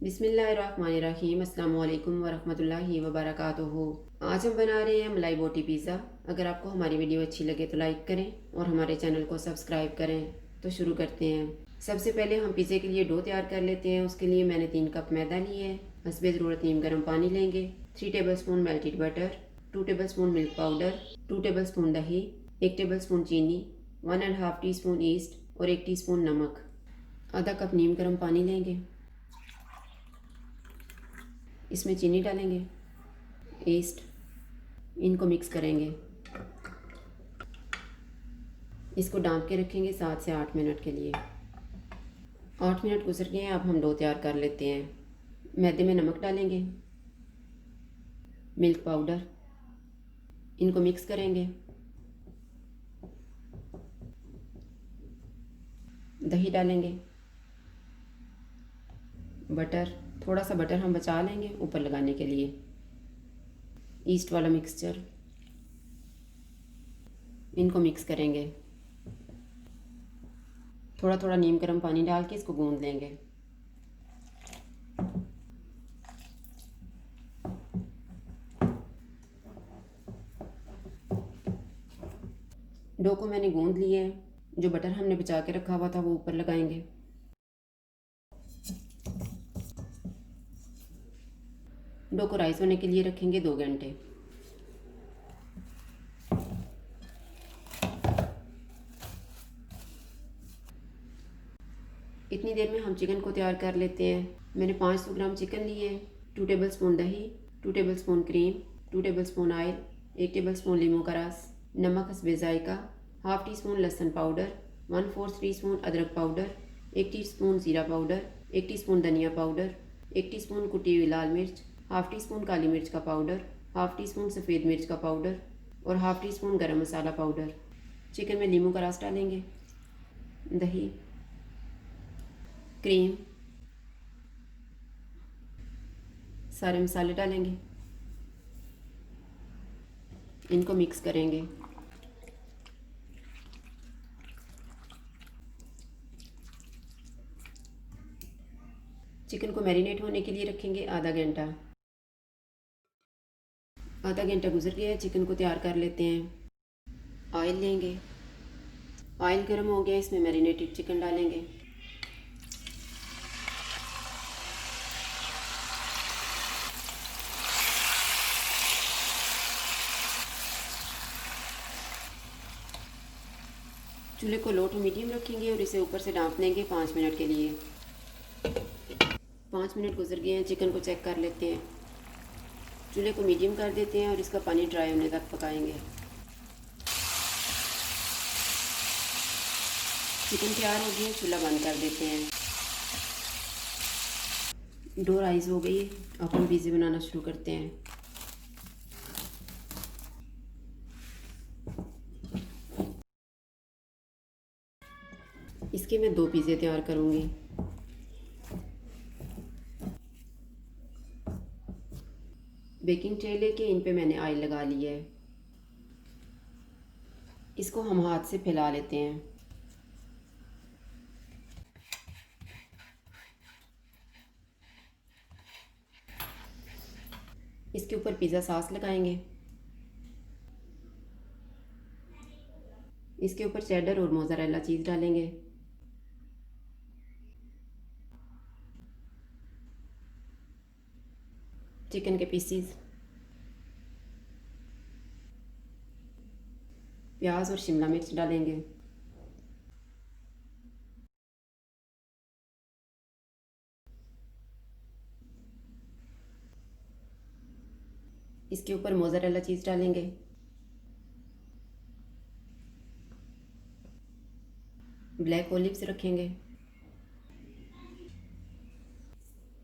बिस्मिल्लाहिर्रहमानिर्रहीम अस्सलाम वालेकुम वरहमतुल्लाहि वबरकातुहू। आज हम बना रहे हैं मलाई बोटी पिज़्ज़ा। अगर आपको हमारी वीडियो अच्छी लगे तो लाइक करें और हमारे चैनल को सब्सक्राइब करें। तो शुरू करते हैं। सबसे पहले हम पिज़्ज़े के लिए डो तैयार कर लेते हैं। उसके लिए मैंने 3 कप मैदा लिए है। हस्बे ज़रूरत नीम गर्म पानी लेंगे। 3 table spoon melted butter, 2 table spoon milk powder, 2 tablespoon दही, 1 टेबल स्पून चीनी, 1.5 टीस्पून ईस्ट और 1 टीस्पून नमक। आधा कप नीम गर्म पानी लेंगे। इसमें चीनी डालेंगे, ईस्ट, इनको मिक्स करेंगे। इसको डांप के रखेंगे 7 से 8 मिनट के लिए। 8 मिनट गुजर गए हैं। अब हम डो तैयार कर लेते हैं। मैदे में नमक डालेंगे, मिल्क पाउडर, इनको मिक्स करेंगे। दही डालेंगे, बटर, थोड़ा सा बटर हम बचा लेंगे ऊपर लगाने के लिए। ईस्ट वाला मिक्सचर, इनको मिक्स करेंगे। थोड़ा थोड़ा नीम गर्म पानी डाल के इसको गूंद लेंगे। डो को मैंने गूंद लिया है। जो बटर हमने बचा के रखा हुआ था वो ऊपर लगाएंगे। डो को राइस होने के लिए रखेंगे 2 घंटे। इतनी देर में हम चिकन को तैयार कर लेते हैं। मैंने 500 ग्राम चिकन लिए, 2 टेबल स्पून दही, 2 tablespoon cream, 2 tablespoon oil, 1 tablespoon लीमू का रस, नमक हस्बे जायका, हाफ टी स्पून लहसुन पाउडर, 1/4 टी स्पून अदरक पाउडर, 1 टी स्पून ज़ीरा पाउडर, 1 टी स्पून धनिया पाउडर, 1 टी स्पून कुटी हुई लाल मिर्च, हाफ टी स्पून काली मिर्च का पाउडर, हाफ टी स्पून सफ़ेद मिर्च का पाउडर और हाफ टी स्पून गरम मसाला पाउडर। चिकन में लीमू का रस डालेंगे, दही, क्रीम, सारे मसाले डालेंगे, इनको मिक्स करेंगे। चिकन को मैरिनेट होने के लिए रखेंगे आधा घंटा। आधा घंटा गुजर गया है। चिकन को तैयार कर लेते हैं। ऑयल लेंगे, ऑयल गर्म हो गया, इसमें मैरिनेटेड चिकन डालेंगे। चूल्हे को लो टू मीडियम रखेंगे और इसे ऊपर से ढाँप देंगे 5 मिनट के लिए। 5 मिनट गुजर गए हैं। चिकन को चेक कर लेते हैं। चूल्हे को मीडियम कर देते हैं और इसका पानी ड्राई होने तक पकाएंगे। चिकन तैयार हो गया, चूल्हा बंद कर देते हैं। डो राइस हो गई। अब हम पिज़्ज़े बनाना शुरू करते हैं। इसके मैं 2 पिज़्ज़े तैयार करूँगी। बेकिंग ट्रे लेके इन पे मैंने ऑयल लगा लिया है। इसको हम हाथ से फैला लेते हैं। इसके ऊपर पिज़्ज़ा सॉस लगाएंगे। इसके ऊपर चेडर और मोज़रेला चीज़ डालेंगे। चिकन के पीसीज, प्याज और शिमला मिर्च डालेंगे। इसके ऊपर मोज़रेला चीज़ डालेंगे। ब्लैक ओलिव्स रखेंगे।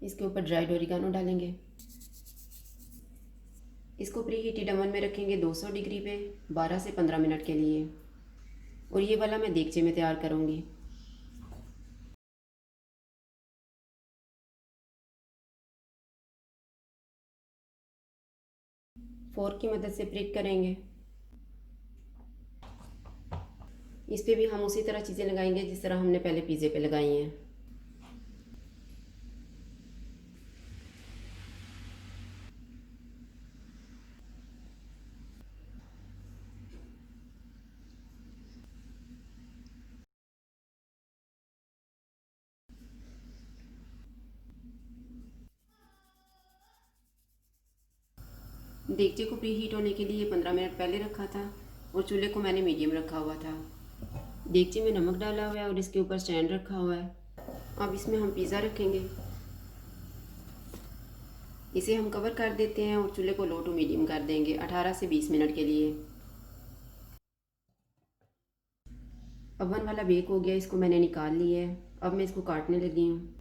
इसके ऊपर ड्राइड ओरिगानो डालेंगे। इसको प्री हीटेड ओवन में रखेंगे 200 डिग्री पे 12 से 15 मिनट के लिए। और ये वाला मैं देगचे में तैयार करूँगी। फोर्क की मदद से प्रिक करेंगे। इस पे भी हम उसी तरह चीज़ें लगाएंगे जिस तरह हमने पहले पिज़्ज़े पे लगाई हैं। देगचे को प्री हीट होने के लिए 15 मिनट पहले रखा था और चूल्हे को मैंने मीडियम रखा हुआ था। देगचे में नमक डाला हुआ है और इसके ऊपर स्टैंड रखा हुआ है। अब इसमें हम पिज़्ज़ा रखेंगे। इसे हम कवर कर देते हैं और चूल्हे को लो टू मीडियम कर देंगे 18 से 20 मिनट के लिए। ओवन वाला बेक हो गया, इसको मैंने निकाल लिया है। अब मैं इसको काटने लगी हूँ।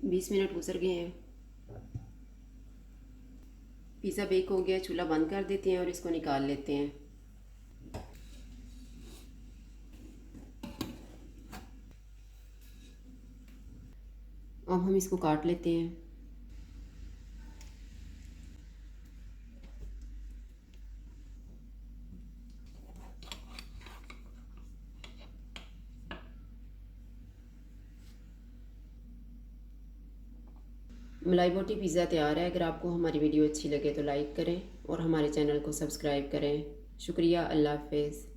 बीस मिनट गुजर गए हैं। पिज़्ज़ा बेक हो गया, चूल्हा बंद कर देते हैं और इसको निकाल लेते हैं। अब हम इसको काट लेते हैं। मलाई बोटी पिज़्ज़ा तैयार है। अगर आपको हमारी वीडियो अच्छी लगे तो लाइक करें और हमारे चैनल को सब्सक्राइब करें। शुक्रिया। अल्लाह हाफ़िज़।